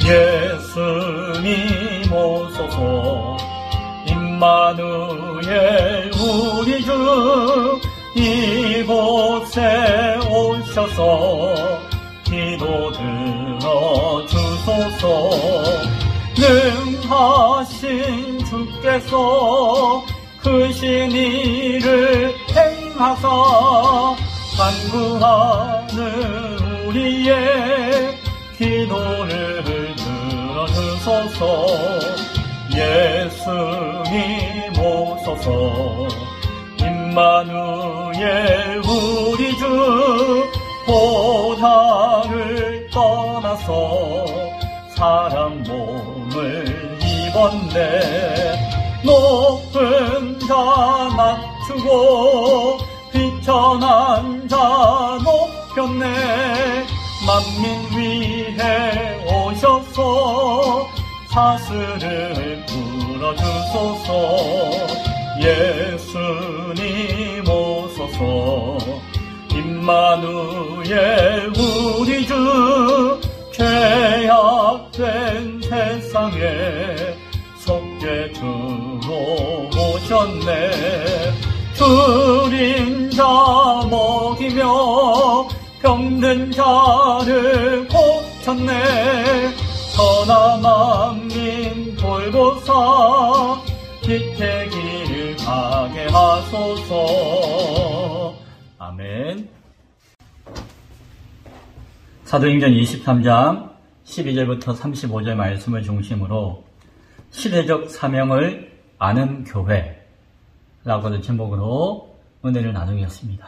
예수님 오소서. 임마누엘 우리 주 이곳에 오셔서 기도 들어주소서. 능하신 주께서 크신 일을 행하사 간구하는 우리의 기도를 들어주소서. 예수님 오소서. 임마누엘 우리 주 보다를 떠나서 사람 몸을 입었네. 높은 자 낮추고 비천한 자 높였네. 만민 위해 오셔서 사슬을 풀어주소서. 예수님 오소서. 임마누엘 우리 주 죄악된 세상에 속죄 들어오셨네. 줄인 자 먹이며 병든 자를 고쳤네. 천하 만민 돌보사 빛의 길 가게 하소서. 아멘. 사도행전 23장 12절부터 35절 말씀을 중심으로 시대적 사명을 아는 교회라고 제목으로 은혜를 나누겠습니다.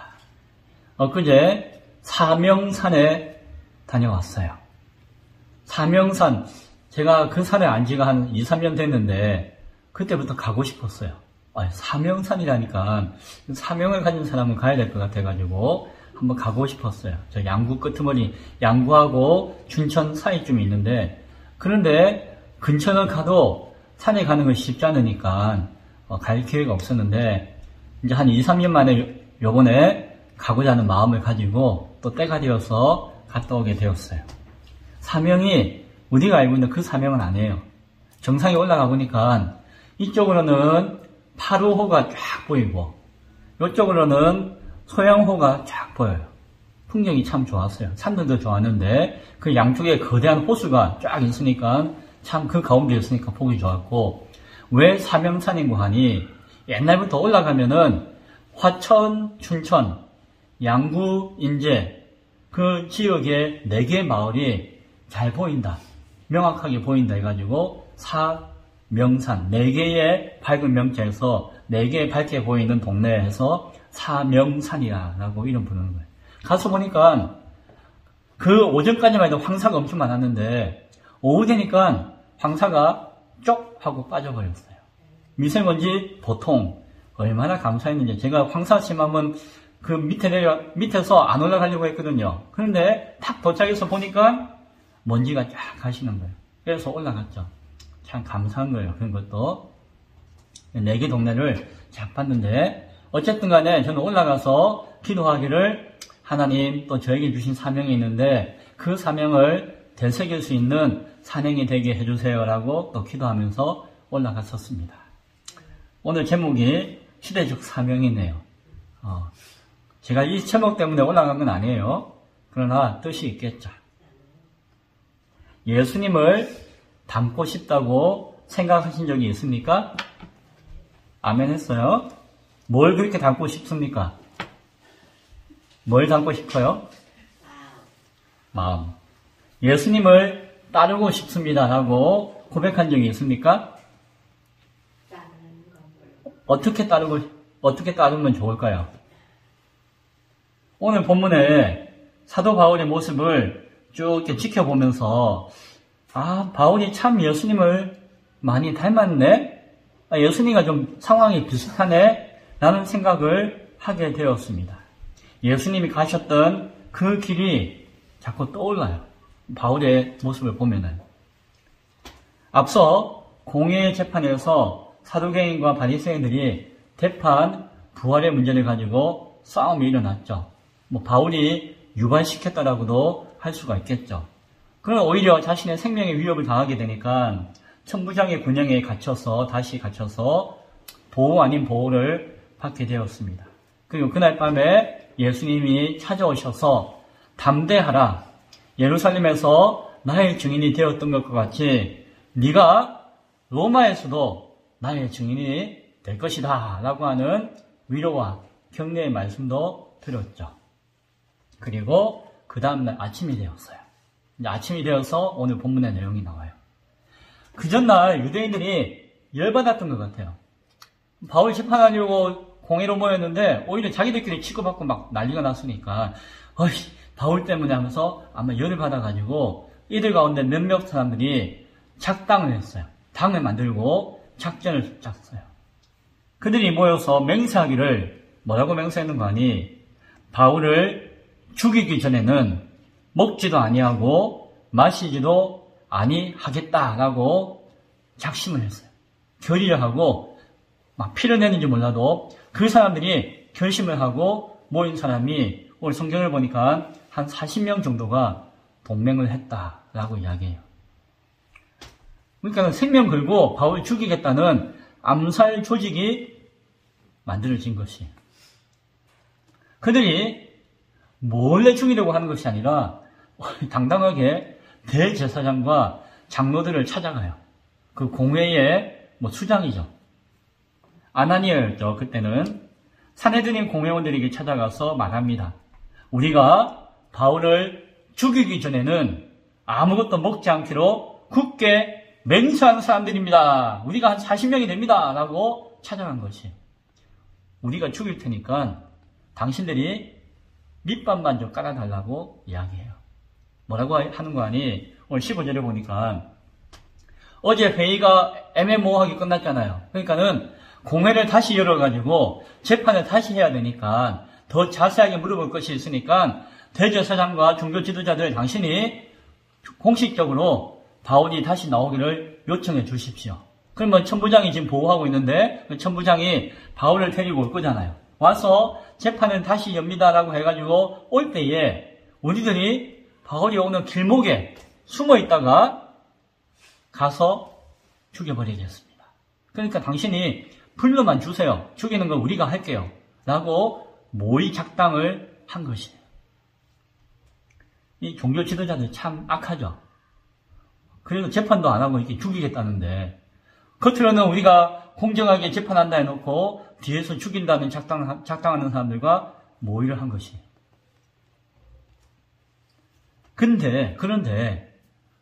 엊그제 사명산에 다녀왔어요. 사명산, 제가 그 산에 안 지가 한 2, 3년 됐는데 그때부터 가고 싶었어요. 사명산이라니까 사명을 가진 사람은 가야 될 것 같아가지고 한번 가고 싶었어요. 저 양구 끄트머리, 양구하고 춘천 사이쯤에 있는데, 그런데 근처는 가도 산에 가는 건 쉽지 않으니까 갈 기회가 없었는데, 이제 한 2, 3년 만에 요번에 가고자 하는 마음을 가지고 또 때가 되어서 갔다 오게 되었어요. 사명이 우리가 알고 있는 그 사명은 아니에요. 정상에 올라가 보니까 이쪽으로는 파루호가 쫙 보이고 이쪽으로는 소양호가 쫙 보여요. 풍경이 참 좋았어요. 산들도 좋았는데 그 양쪽에 거대한 호수가 쫙 있으니까 참 그 가운데 있으니까 보기 좋았고, 왜 사명산인고 하니 옛날부터 올라가면은 화천, 춘천, 양구, 인제 그 지역의 4개 마을이 잘 보인다, 명확하게 보인다 해가지고 사명산, 4개의 밝은 명자에서 4개 밝게 보이는 동네에서 사명산이라고 이름 부르는 거예요. 가서 보니까 그 오전까지만 해도 황사가 엄청 많았는데 오후 되니까 황사가 쪽 하고 빠져버렸어요. 미세먼지 보통 얼마나 감사했는지. 제가 황사 심하면 그 밑에서 안 올라가려고 했거든요. 그런데 탁 도착해서 보니까 먼지가 쫙 가시는 거예요. 그래서 올라갔죠. 참 감사한 거예요. 그런 것도 4개 동네를 쫙 봤는데, 어쨌든 간에 저는 올라가서 기도하기를, 하나님 또 저에게 주신 사명이 있는데 그 사명을 되새길 수 있는 산행이 되게 해주세요라고 또 기도하면서 올라갔었습니다. 오늘 제목이 시대적 사명이네요. 제가 이 제목 때문에 올라간 건 아니에요. 그러나 뜻이 있겠죠. 예수님을 닮고 싶다고 생각하신 적이 있습니까? 아멘 했어요. 뭘 그렇게 닮고 싶습니까? 뭘 닮고 싶어요? 마음. 예수님을 따르고 싶습니다라고 고백한 적이 있습니까? 어떻게 따르면 좋을까요? 오늘 본문에 사도 바울의 모습을 쭉 이렇게 지켜보면서, 바울이 참 예수님을 많이 닮았네? 예수님과 좀 상황이 비슷하네? 라는 생각을 하게 되었습니다. 예수님이 가셨던 그 길이 자꾸 떠올라요. 바울의 모습을 보면은. 앞서 공회 재판에서 사두개인과 바리새인들이 대판 부활의 문제를 가지고 싸움이 일어났죠. 바울이 유발시켰다라고도 할 수가 있겠죠. 그러면 오히려 자신의 생명에 위협을 당하게 되니까 천부장의 군영에 다시 갇혀서 보호 아닌 보호를 받게 되었습니다. 그리고 그날 밤에 예수님이 찾아오셔서 담대하라. 예루살렘에서 나의 증인이 되었던 것과 같이 네가 로마에서도 나의 증인이 될 것이다 라고 하는 위로와 격려의 말씀도 들었죠. 그리고 그 다음날 아침이 되었어요. 이제 아침이 되어서 오늘 본문의 내용이 나와요. 그 전날 유대인들이 열받았던 것 같아요. 바울 재판하려고 공회로 모였는데 오히려 자기들끼리 치고받고 막 난리가 났으니까 바울 때문에 하면서 아마 열을 받아가지고 이들 가운데 몇몇 사람들이 작당을 했어요. 당을 만들고 작전을 짰어요. 그들이 모여서 맹세하기를 뭐라고 맹세했는 거 아니? 바울을 죽이기 전에는 먹지도 아니하고 마시지도 아니하겠다라고 작심을 했어요. 결의를 하고 막 피를 내는지 몰라도 그 사람들이 결심을 하고 모인 사람이 오늘 성경을 보니까 한 40명 정도가 동맹을 했다라고 이야기해요. 그러니까 생명 걸고 바울 죽이겠다는 암살 조직이 만들어진 것이에요. 그들이 몰래 죽이려고 하는 것이 아니라 당당하게 대제사장과 장로들을 찾아가요. 그 공회의 수장이죠. 아나니아였죠. 그때는 산헤드린 공회원들에게 찾아가서 말합니다. 우리가 바울을 죽이기 전에는 아무것도 먹지 않기로 굳게 맹세한 사람들입니다. 우리가 한 40명이 됩니다. 라고 찾아간 것이. 우리가 죽일 테니까 당신들이 밑밥만 좀 깔아달라고 이야기해요. 뭐라고 하는 거 아니? 오늘 15절에 보니까 어제 회의가 애매모호하게 끝났잖아요. 그러니까는 공회를 다시 열어가지고 재판을 다시 해야 되니까 더 자세하게 물어볼 것이 있으니까 대제사장과 종교 지도자들 당신이 공식적으로 바울이 다시 나오기를 요청해 주십시오. 그러면 천부장이 지금 보호하고 있는데 그 천부장이 바울을 데리고 올 거잖아요. 와서 재판을 다시 엽니다라고 해가지고 올 때에 우리들이 바울이 오는 길목에 숨어 있다가 가서 죽여버리겠습니다. 그러니까 당신이 불러만 주세요. 죽이는 건 우리가 할게요. 라고 모의 작당을 한 것이에요. 이 종교 지도자들 참 악하죠. 그래도 재판도 안 하고 이렇게 죽이겠다는데 겉으로는 우리가 공정하게 재판한다 해놓고 뒤에서 죽인다는 작당하는 사람들과 모의를 한 것이에요. 그런데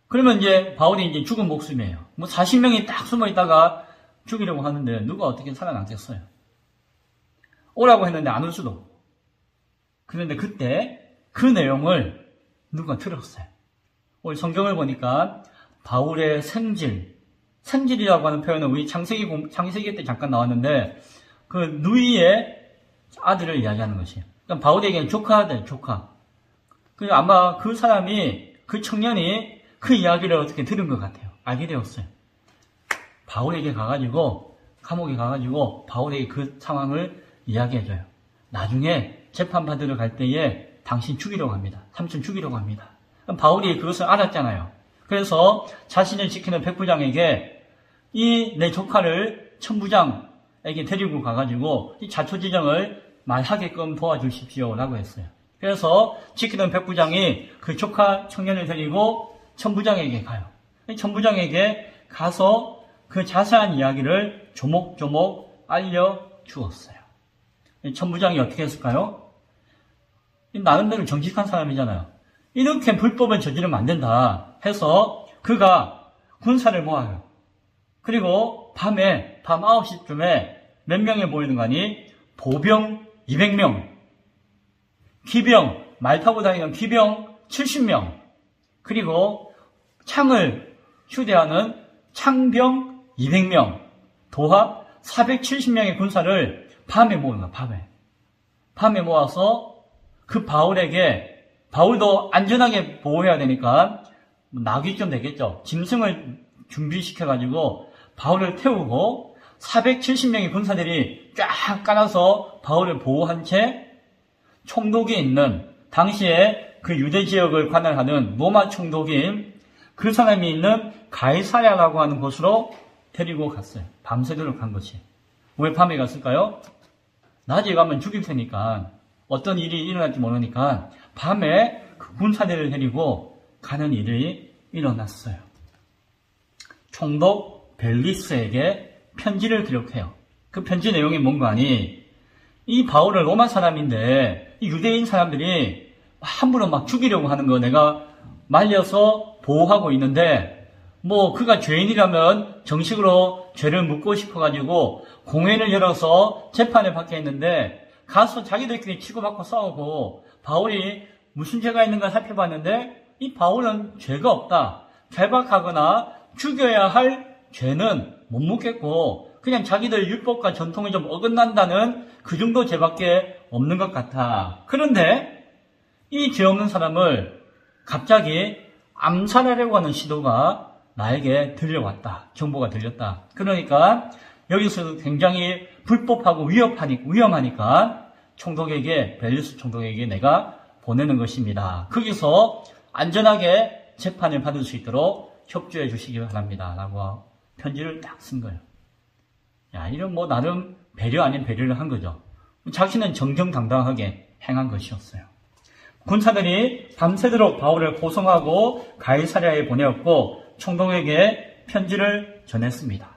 그러면 이제 바울이 이제 죽은 목숨이에요. 40명이 딱 숨어 있다가 죽이려고 하는데 누가 어떻게 살아남겠어요? 오라고 했는데 안 올 수도 없고. 그런데 그때 그 내용을 누가 들었어요. 오늘 성경을 보니까 바울의 생질이라고 하는 표현은 우리 창세기 때 잠깐 나왔는데 그 누이의 아들을 이야기하는 것이에요. 그러니까 바울에게는 조카들, 조카. 그리고 아마 그 사람이, 그 청년이 그 이야기를 어떻게 들은 것 같아요. 알게 되었어요. 바울에게 가가지고, 감옥에 가가지고 바울에게 그 상황을 이야기해줘요. 나중에 재판받으러 갈 때에 당신 죽이려고 합니다. 삼촌 죽이려고 합니다. 그럼 바울이 그것을 알았잖아요. 그래서 자신을 지키는 백부장에게 이 내 조카를 천부장에게 데리고 가가지고 이 자초지정을 말하게끔 도와주십시오 라고 했어요. 그래서 지키는 백부장이 그 조카 청년을 데리고 천부장에게 가요. 천부장에게 가서 그 자세한 이야기를 조목조목 알려주었어요. 천부장이 어떻게 했을까요? 나름대로 정직한 사람이잖아요. 이렇게 불법을 저지르면 안 된다 해서 그가 군사를 모아요. 그리고 밤 9시쯤에 몇 명이 모이는 거 아니? 보병 200명, 기병, 말 타고 다니는 기병 70명, 그리고 창을 휴대하는 창병 200명, 도합 470명의 군사를 밤에 모으는 거야, 밤에 모아서 그 바울도 안전하게 보호해야 되니까 나귀쯤 되겠죠. 짐승을 준비시켜가지고 바울을 태우고 470명의 군사들이 쫙 깔아서 바울을 보호한 채 총독이 있는 당시에 그 유대 지역을 관할하는 로마 총독인 그 사람이 있는 가이사랴라고 하는 곳으로 데리고 갔어요. 밤새도록 간 것이. 왜 밤에 갔을까요? 낮에 가면 죽일 테니까 어떤 일이 일어날지 모르니까 밤에 그 군사대를 데리고 가는 일이 일어났어요. 총독 벨리스에게 편지를 기록해요. 그 편지 내용이 뭔가 하니 이 바울은 로마 사람인데 이 유대인 사람들이 함부로 막 죽이려고 하는 거 내가 말려서 보호하고 있는데 뭐 그가 죄인이라면 정식으로 죄를 묻고 싶어가지고 공회를 열어서 재판을 받게 했는데 가서 자기들끼리 치고받고 싸우고 바울이 무슨 죄가 있는가 살펴봤는데 이 바울은 죄가 없다. 결박하거나 죽여야 할 죄는 못 묻겠고 그냥 자기들 율법과 전통이 좀 어긋난다는 그 정도 죄밖에 없는 것 같아. 그런데 이 죄 없는 사람을 갑자기 암살하려고 하는 시도가 나에게 들려왔다. 정보가 들렸다. 그러니까 여기서 굉장히 불법하고 위험하니까 벨리스 총독에게 내가 보내는 것입니다. 거기서 안전하게 재판을 받을 수 있도록 협조해 주시기 바랍니다. 라고 편지를 딱 쓴 거예요. 야, 이런 뭐 나름 배려 아닌 배려를 한 거죠. 자신은 정정당당하게 행한 것이었어요. 군사들이 밤새도록 바울을 호송하고 가이사랴에 보내었고 총독에게 편지를 전했습니다.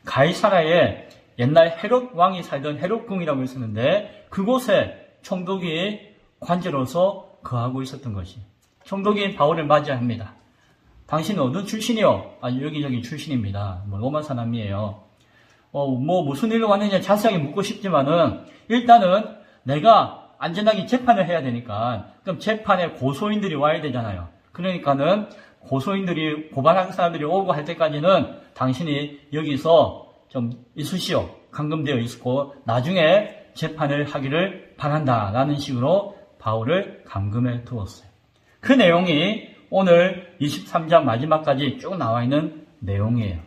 가이사랴에 옛날 헤롯 왕이 살던 헤롯궁이라고 있었는데 그곳에 총독이 관제로서 거하고 있었던 것이. 총독이 바울을 맞이합니다. 당신은 어느 출신이요? 여기저기 출신입니다. 로마 사람이에요. 무슨 일로 왔느냐 자세하게 묻고 싶지만은 일단은 내가 안전하게 재판을 해야 되니까 그럼 재판에 고소인들이 와야 되잖아요. 그러니까는 고소인들이 고발한 사람들이 오고 할 때까지는 당신이 여기서 좀 있으시오. 감금되어 있고 나중에 재판을 하기를 바란다라는 식으로 바울을 감금해 두었어요. 그 내용이 오늘 23장 마지막까지 쭉 나와 있는 내용이에요.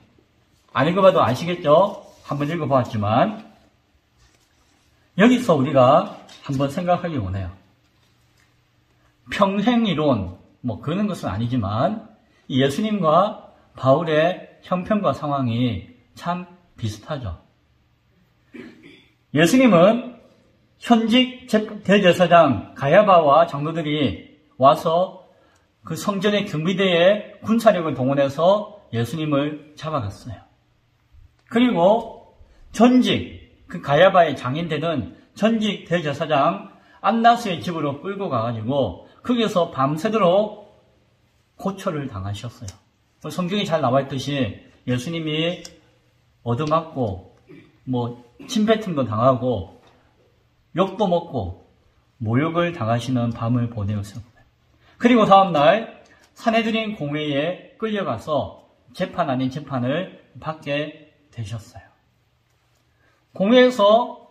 안 읽어봐도 아시겠죠? 한번 읽어보았지만 여기서 우리가 한번 생각하기 원해요. 평행이론, 그런 것은 아니지만 예수님과 바울의 형편과 상황이 참 비슷하죠. 예수님은 현직 대제사장 가야바와 장로들이 와서 그 성전의 경비대에 군사력을 동원해서 예수님을 잡아갔어요. 그리고 전직, 그 가야바의 장인되는 전직 대제사장 안나스의 집으로 끌고 가가지고 거기서 밤새도록 고초를 당하셨어요. 성경에 잘 나와 있듯이 예수님이 얻어맞고 침뱉음도 당하고 욕도 먹고 모욕을 당하시는 밤을 보내었어요. 그리고 다음날 산헤드린 공회에 끌려가서 재판 아닌 재판을 받게 되셨어요. 공회에서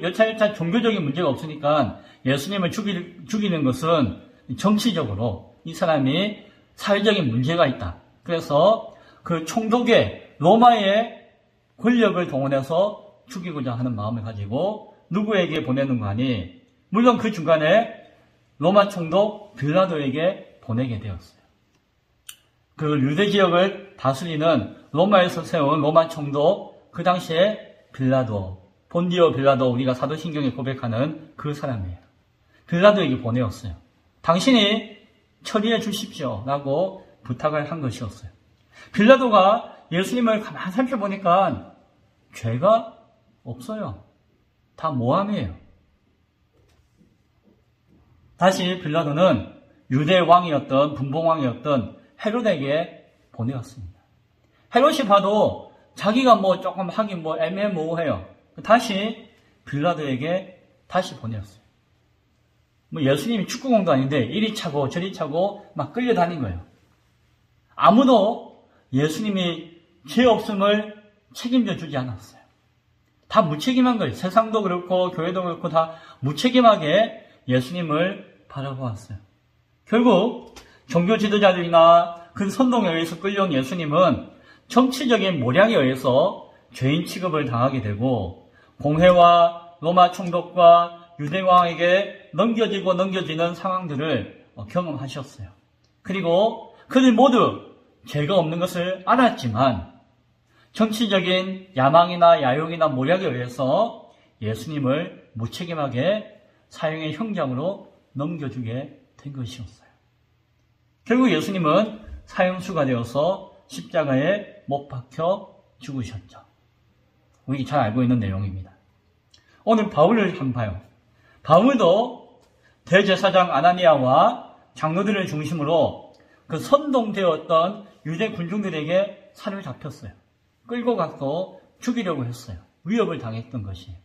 여차여차 종교적인 문제가 없으니까 예수님을 죽이는 것은 정치적으로 이 사람이 사회적인 문제가 있다. 그래서 그 총독의 로마의 권력을 동원해서 죽이고자 하는 마음을 가지고 누구에게 보내는 거 아니? 물론 그 중간에 로마 총독 빌라도에게 보내게 되었어요. 그 유대 지역을 다스리는 로마에서 세운 로마 총독, 그 당시에 본디오 빌라도, 우리가 사도신경에 고백하는 그 사람이에요. 빌라도에게 보내었어요. 당신이 처리해 주십시오 라고 부탁을 한 것이었어요. 빌라도가 예수님을 가만히 살펴보니까 죄가 없어요. 다 모함이에요. 다시 빌라도는 유대 왕이었던 분봉왕이었던 헤롯에게 보내었습니다. 헤롯이 봐도 자기가 조금 하긴 애매모호해요. 다시 빌라도에게 다시 보내었어요. 예수님이 축구공도 아닌데 이리 차고 저리 차고 막 끌려다닌 거예요. 아무도 예수님이 죄 없음을 책임져 주지 않았어요. 다 무책임한 거예요. 세상도 그렇고 교회도 그렇고 다 무책임하게 예수님을 바라보았어요. 결국 종교 지도자들이나 그 선동에 의해서 끌려온 예수님은 정치적인 모략에 의해서 죄인 취급을 당하게 되고 공회와 로마 총독과 유대 왕에게 넘겨지는 상황들을 경험하셨어요. 그리고 그들 모두 죄가 없는 것을 알았지만 정치적인 야망이나 야욕이나 모략에 의해서 예수님을 무책임하게 사형의 형장으로 넘겨주게 된 것이었어요. 결국 예수님은 사형수가 되어서 십자가에 못 박혀 죽으셨죠. 우리 잘 알고 있는 내용입니다. 오늘 바울을 한번 봐요. 바울도 대제사장 아나니아와 장로들을 중심으로 그 선동되었던 유대 군중들에게 살을 잡혔어요. 끌고 가서 죽이려고 했어요. 위협을 당했던 것이에요.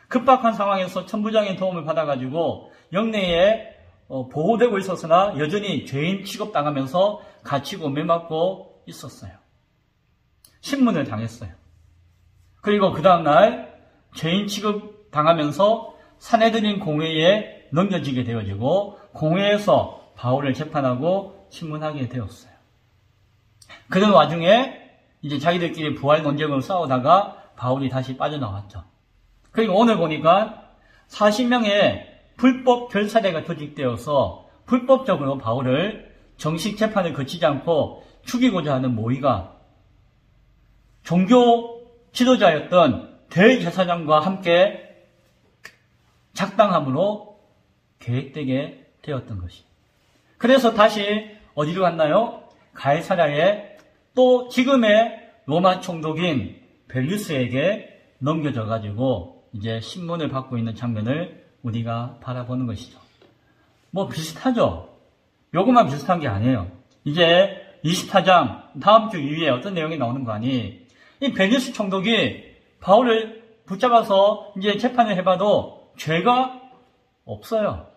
급박한 상황에서 천부장의 도움을 받아가지고 영내에 보호되고 있었으나 여전히 죄인 취급당하면서 갇히고 매맞고 있었어요. 신문을 당했어요. 그리고 그 다음날 죄인 취급당하면서 사내들인 공회에 넘겨지게 되어지고 공회에서 바울을 재판하고 신문하게 되었어요. 그런 와중에 이제 자기들끼리 부활 논쟁을 싸우다가 바울이 다시 빠져나왔죠. 그리고 오늘 보니까 40명의 불법 결사대가 조직되어서 불법적으로 바울을 정식 재판을 거치지 않고 죽이고자 하는 모의가 종교 지도자였던 대제사장과 함께 작당함으로 계획되게 되었던 것이. 그래서 다시 어디로 갔나요? 가이사랴에 또 지금의 로마 총독인 벨리스에게 넘겨져 가지고 이제 신문을 받고 있는 장면을 우리가 바라보는 것이죠. 뭐 비슷하죠? 요것만 비슷한 게 아니에요. 이제 24장 다음 주 이후에 어떤 내용이 나오는 거 아니? 이 벨리스 총독이 바울을 붙잡아서 이제 재판을 해봐도 죄가 없어요.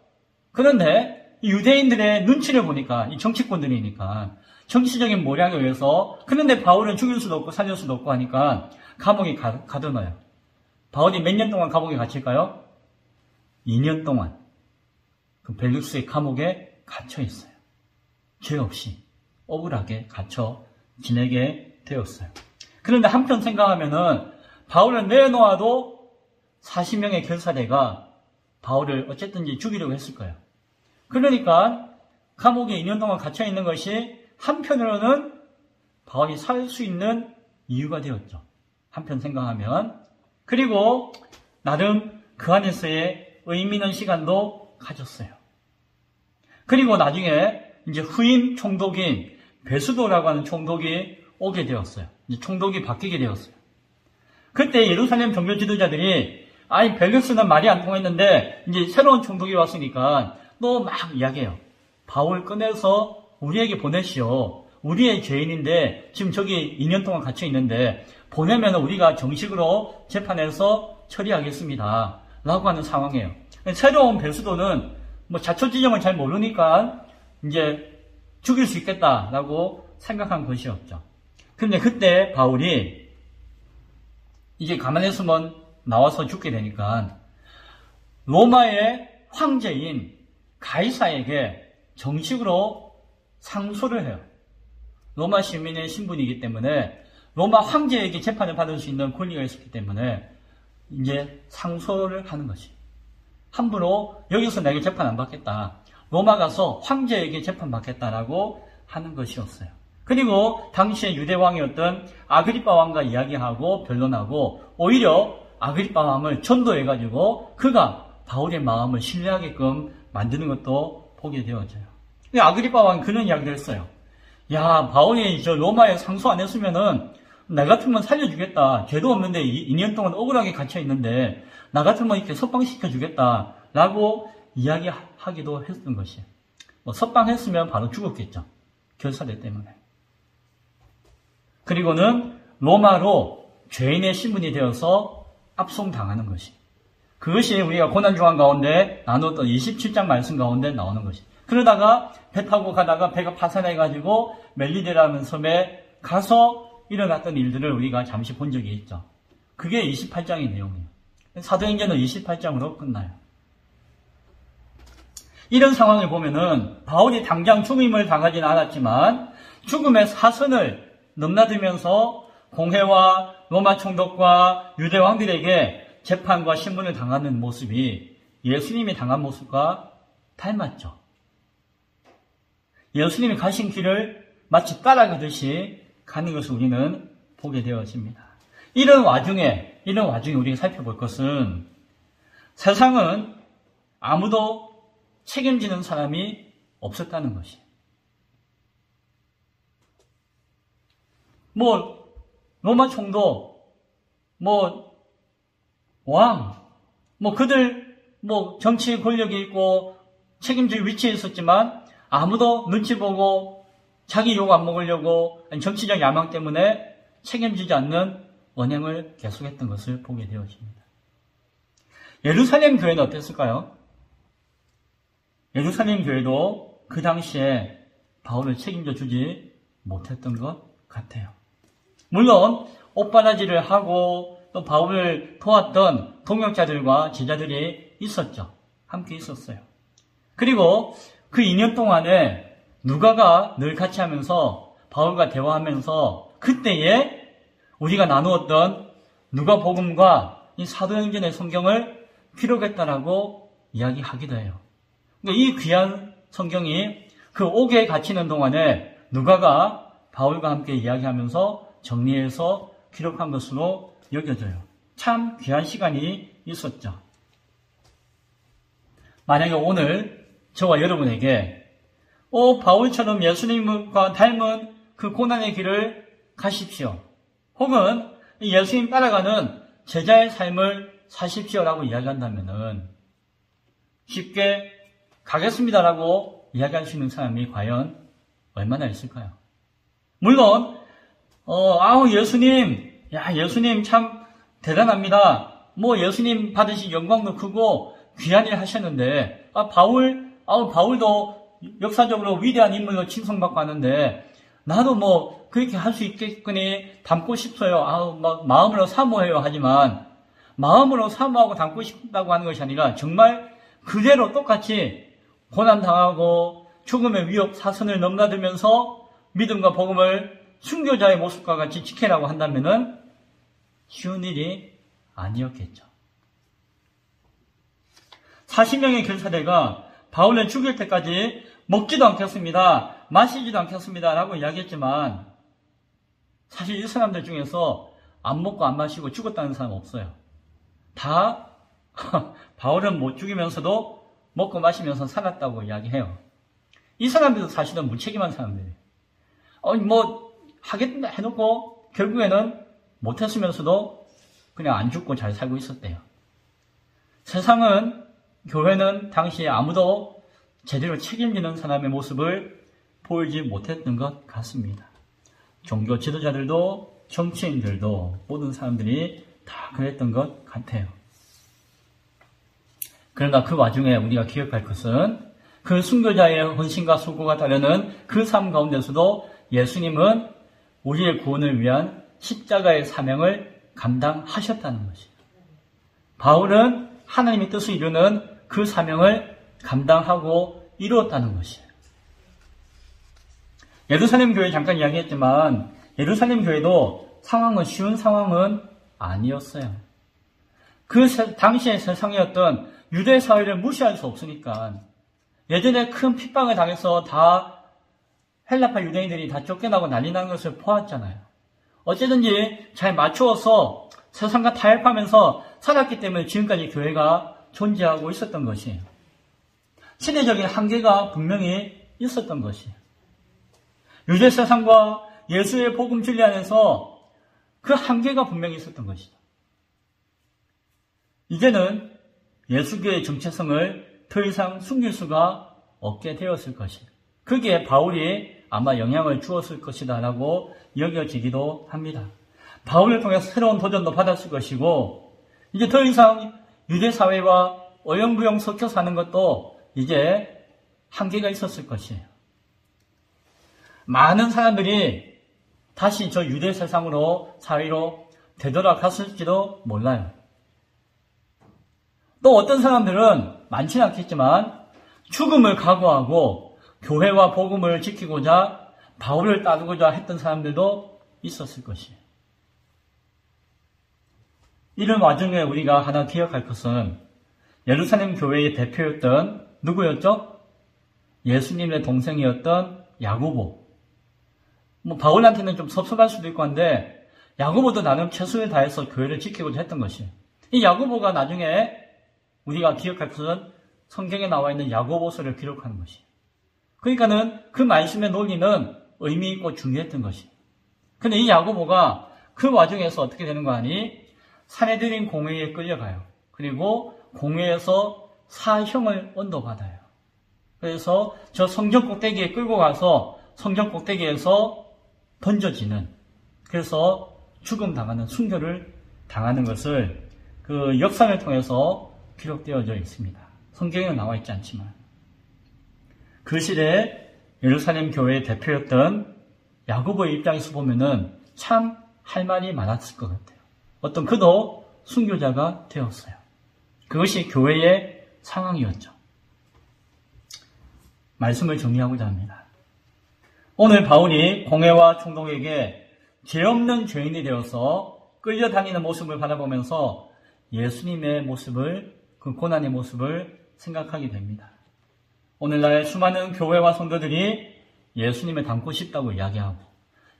그런데 이 유대인들의 눈치를 보니까 이 정치권들이니까 정치적인 모략에 의해서 그런데 바울은 죽일 수도 없고 살릴 수도 없고 하니까 감옥에 가둬놔요. 바울이 몇 년 동안 감옥에 갇힐까요? 2년 동안 그 벨리스의 감옥에 갇혀 있어요. 죄 없이 억울하게 갇혀 지내게 되었어요. 그런데 한편 생각하면은 바울을 내놓아도 40명의 결사대가 바울을 어쨌든지 죽이려고 했을 거예요. 그러니까 감옥에 2년 동안 갇혀 있는 것이 한편으로는 바울이 살 수 있는 이유가 되었죠. 한편 생각하면. 그리고 나름 그 안에서의 의미 있는 시간도 가졌어요. 그리고 나중에 이제 후임 총독인 베수도라고 하는 총독이 오게 되었어요. 이제 총독이 바뀌게 되었어요. 그때 예루살렘 종교 지도자들이 아니 벨리스는 말이 안 통했는데 이제 새로운 총독이 왔으니까 또 막 이야기해요. 바울 꺼내서 우리에게 보내시오. 우리의 죄인인데 지금 저기 2년 동안 갇혀 있는데 보내면 우리가 정식으로 재판해서 처리하겠습니다. 라고 하는 상황이에요. 새로운 베수도는 뭐 자초지종을 잘 모르니까 이제 죽일 수 있겠다라고 생각한 것이었죠. 근데 그때 바울이 이제 가만히 있으면 나와서 죽게 되니까 로마의 황제인 가이사에게 정식으로 상소를 해요. 로마 시민의 신분이기 때문에 로마 황제에게 재판을 받을 수 있는 권리가 있었기 때문에 이제 상소를 하는 것이. 함부로 여기서 내게 재판 안 받겠다. 로마 가서 황제에게 재판 받겠다라고 하는 것이었어요. 그리고 당시의 유대왕이었던 아그리빠 왕과 이야기하고 변론하고 오히려 아그리빠 왕을 전도해가지고 그가 바울의 마음을 신뢰하게끔 만드는 것도 보게 되어져요. 아그리빠 왕은 그런 이야기를 했어요. 야, 바울이 저 로마에 상소 안 했으면은 나 같으면 살려주겠다. 죄도 없는데 2년 동안 억울하게 갇혀 있는데 나 같으면 이렇게 석방시켜 주겠다. 라고 이야기하기도 했던 것이에요. 뭐 석방했으면 바로 죽었겠죠. 결사대 때문에. 그리고는 로마로 죄인의 신분이 되어서 압송당하는 것이. 그것이 우리가 고난중앙 가운데 나눴던 27장 말씀 가운데 나오는 것이. 그러다가 배 타고 가다가 배가 파산해가지고 멜리데라는 섬에 가서 일어났던 일들을 우리가 잠시 본 적이 있죠. 그게 28장의 내용이에요. 사도행전은 28장으로 끝나요. 이런 상황을 보면은 바울이 당장 죽임을 당하지는 않았지만 죽음의 사선을 넘나들면서 공회와 로마 총독과 유대 왕들에게 재판과 신문을 당하는 모습이 예수님이 당한 모습과 닮았죠. 예수님이 가신 길을 마치 따라가듯이 가는 것을 우리는 보게 되어집니다. 이런 와중에 우리가 살펴볼 것은 세상은 아무도 책임지는 사람이 없었다는 것이에요. 로마 총독, 왕, 그들, 정치 권력이 있고 책임질 위치에 있었지만 아무도 눈치 보고 자기 욕 안 먹으려고 정치적 야망 때문에 책임지지 않는 언행을 계속했던 것을 보게 되어집니다. 예루살렘 교회는 어땠을까요? 예루살렘 교회도 그 당시에 바울을 책임져 주지 못했던 것 같아요. 물론 옷바라지를 하고 또 바울을 도왔던 동역자들과 제자들이 있었죠. 함께 있었어요. 그리고 그 2년 동안에 누가가 늘 같이 하면서 바울과 대화하면서 그때에 우리가 나누었던 누가복음과 이 사도행전의 성경을 기록했다라고 이야기하기도 해요. 그러니까 이 귀한 성경이 그 옥에 갇히는 동안에 누가가 바울과 함께 이야기하면서 정리해서 기록한 것으로 여겨져요. 참 귀한 시간이 있었죠. 만약에 오늘 저와 여러분에게 바울처럼 예수님과 닮은 그 고난의 길을 가십시오. 혹은 예수님 따라가는 제자의 삶을 사십시오라고 이야기한다면 쉽게 가겠습니다라고 이야기할 수 있는 사람이 과연 얼마나 있을까요? 물론 예수님 참 대단합니다. 예수님 받으신 영광도 크고 귀한 일 하셨는데 바울도 역사적으로 위대한 인물로 칭송받고 하는데 나도 그렇게 할 수 있겠거니 닮고 싶어요. 마음으로 사모해요. 하지만 마음으로 사모하고 닮고 싶다고 하는 것이 아니라 정말 그대로 똑같이 고난당하고 죽음의 위협 사선을 넘나들면서 믿음과 복음을 순교자의 모습과 같이 지키라고 한다면은 쉬운 일이 아니었겠죠. 40명의 교사대가 바울을 죽일 때까지 먹지도 않겠습니다. 마시지도 않겠습니다. 라고 이야기했지만 사실 이 사람들 중에서 안 먹고 안 마시고 죽었다는 사람 없어요. 다 바울은 못 죽이면서도 먹고 마시면서 살았다고 이야기해요. 이 사람들도 사실은 무책임한 사람들이에요. 하겠다 해놓고 결국에는 못했으면서도 그냥 안 죽고 잘 살고 있었대요. 세상은, 교회는 당시에 아무도 제대로 책임지는 사람의 모습을 보이지 못했던 것 같습니다. 종교 지도자들도 정치인들도 모든 사람들이 다 그랬던 것 같아요. 그러나 그 와중에 우리가 기억할 것은 그 순교자의 헌신과 수고가 따르는 그 삶 가운데서도 예수님은 우리의 구원을 위한 십자가의 사명을 감당하셨다는 것이에요. 바울은 하나님의 뜻을 이루는 그 사명을 감당하고 이루었다는 것이에요. 예루살렘 교회 잠깐 이야기했지만 예루살렘 교회도 쉬운 상황은 아니었어요. 그 당시의 세상이었던 유대 사회를 무시할 수 없으니까 예전에 큰 핍박을 당해서 다 헬라파 유대인들이 다 쫓겨나고 난리 난 것을 보았잖아요. 어쨌든지 잘 맞추어서 세상과 타협하면서 살았기 때문에 지금까지 교회가 존재하고 있었던 것이에요. 시대적인 한계가 분명히 있었던 것이에요. 유대 세상과 예수의 복음 진리 안에서 그 한계가 분명히 있었던 것이죠. 이제는 예수교의 정체성을 더 이상 숨길 수가 없게 되었을 것이에요. 그게 바울이 아마 영향을 주었을 것이다 라고 여겨지기도 합니다. 바울을 통해서 새로운 도전도 받았을 것이고 이제 더 이상 유대사회와 어영부영 섞여 사는 것도 이제 한계가 있었을 것이에요. 많은 사람들이 다시 저 유대 세상으로 사회로 되돌아갔을지도 몰라요. 또 어떤 사람들은 많지는 않겠지만 죽음을 각오하고 교회와 복음을 지키고자 바울을 따르고자 했던 사람들도 있었을 것이에요. 이런 와중에 우리가 하나 기억할 것은 예루살렘 교회의 대표였던 누구였죠? 예수님의 동생이었던 야고보. 바울한테는 좀 섭섭할 수도 있고 한데 야고보도 나름 최선을 다해서 교회를 지키고자 했던 것이에요. 이 야고보가 나중에 우리가 기억할 것은 성경에 나와 있는 야고보서를 기록하는 것이에요. 그러니까는 그 말씀의 논리는 의미 있고 중요했던 것이에요. 근데 이 야고보가 그 와중에서 어떻게 되는 거 아니? 산헤드린 공회에 끌려가요. 그리고 공회에서 사형을 언도받아요. 그래서 저 성전 꼭대기에 끌고 가서 성전 꼭대기에서 던져지는, 그래서 죽음 당하는, 순교를 당하는 것을 그 역사를 통해서 기록되어져 있습니다. 성경에는 나와 있지 않지만. 그 시대에 예루살렘 교회의 대표였던 야고보의 입장에서 보면은 참 할 말이 많았을 것 같아요. 어떤 그도 순교자가 되었어요. 그것이 교회의 상황이었죠. 말씀을 정리하고자 합니다. 오늘 바울이 공회와 총독에게 죄 없는 죄인이 되어서 끌려다니는 모습을 바라보면서 예수님의 모습을, 그 고난의 모습을 생각하게 됩니다. 오늘날 수많은 교회와 성도들이 예수님을 닮고 싶다고 이야기하고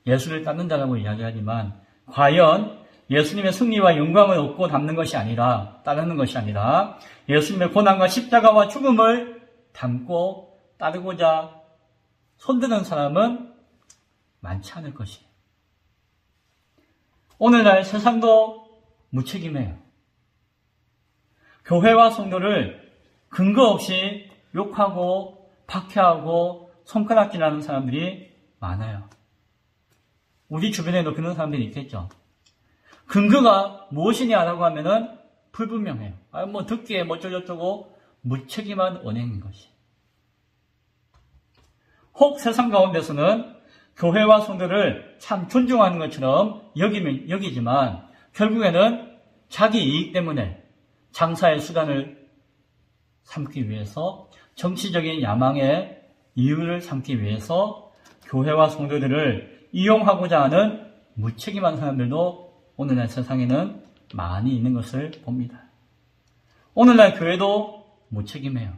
예수를 따른다라고 이야기하지만 과연 예수님의 승리와 영광을 얻고 닮는 것이 아니라, 따르는 것이 아니라 예수님의 고난과 십자가와 죽음을 닮고 따르고자 손드는 사람은 많지 않을 것이에요. 오늘날 세상도 무책임해요. 교회와 성도를 근거 없이 욕하고 박해하고 손가락질하는 사람들이 많아요. 우리 주변에도 그런 사람들이 있겠죠. 근거가 무엇이냐라고 하면은 불분명해요. 듣기에 어쩌고저쩌고 무책임한 언행인 것이. 혹 세상 가운데서는 교회와 성도를 참 존중하는 것처럼 여기지만 결국에는 자기 이익 때문에 장사의 수단을 삼기 위해서, 정치적인 야망의 이유를 삼기 위해서 교회와 성도들을 이용하고자 하는 무책임한 사람들도 오늘날 세상에는 많이 있는 것을 봅니다. 오늘날 교회도 무책임해요.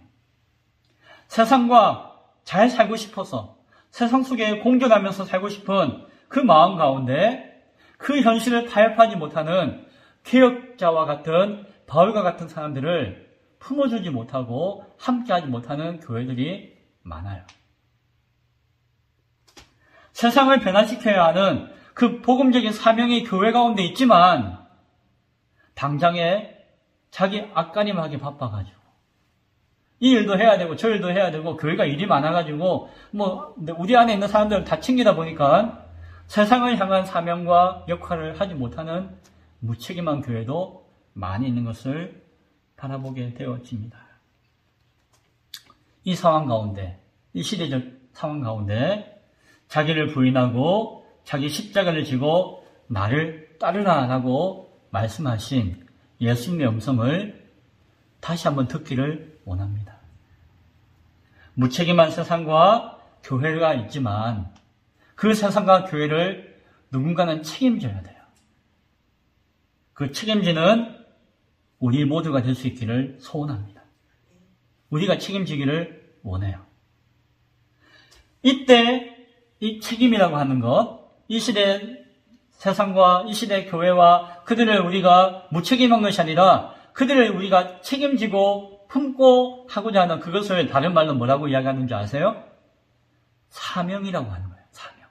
세상과 잘 살고 싶어서, 세상 속에 공존하면서 살고 싶은 그 마음 가운데 그 현실을 타협하지 못하는 개혁자와 같은, 바울과 같은 사람들을 품어주지 못하고 함께하지 못하는 교회들이 많아요. 세상을 변화시켜야 하는 그 복음적인 사명이 교회 가운데 있지만 당장에 자기 앞가림하기 바빠가지고 이 일도 해야 되고 저 일도 해야 되고 교회가 일이 많아가지고 우리 안에 있는 사람들을 다 챙기다 보니까 세상을 향한 사명과 역할을 하지 못하는 무책임한 교회도 많이 있는 것을 바라보게 되어집니다. 이 상황 가운데, 이 시대적 상황 가운데 자기를 부인하고 자기 십자가를 지고 나를 따르라라고 말씀하신 예수님의 음성을 다시 한번 듣기를 원합니다. 무책임한 세상과 교회가 있지만 그 세상과 교회를 누군가는 책임져야 돼요. 그 책임지는 우리 모두가 될 수 있기를 소원합니다. 우리가 책임지기를 원해요. 이때 이 책임이라고 하는 것, 이 시대 세상과 이 시대 교회와 그들을 우리가 무책임한 것이 아니라 그들을 우리가 책임지고 품고 하고자 하는 그것을 다른 말로 뭐라고 이야기하는지 아세요? 사명이라고 하는 거예요. 사명.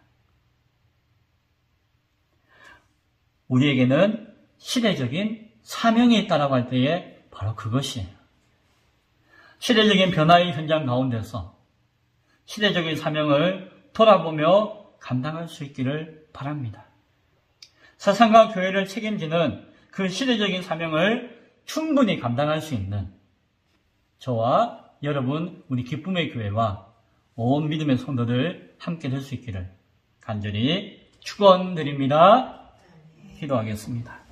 우리에게는 시대적인 사명이 있다라고 할 때에 바로 그것이에요. 시대적인 변화의 현장 가운데서 시대적인 사명을 돌아보며 감당할 수 있기를 바랍니다. 세상과 교회를 책임지는 그 시대적인 사명을 충분히 감당할 수 있는 저와 여러분, 우리 기쁨의 교회와 온 믿음의 성도들 함께 될 수 있기를 간절히 축원드립니다. 기도하겠습니다.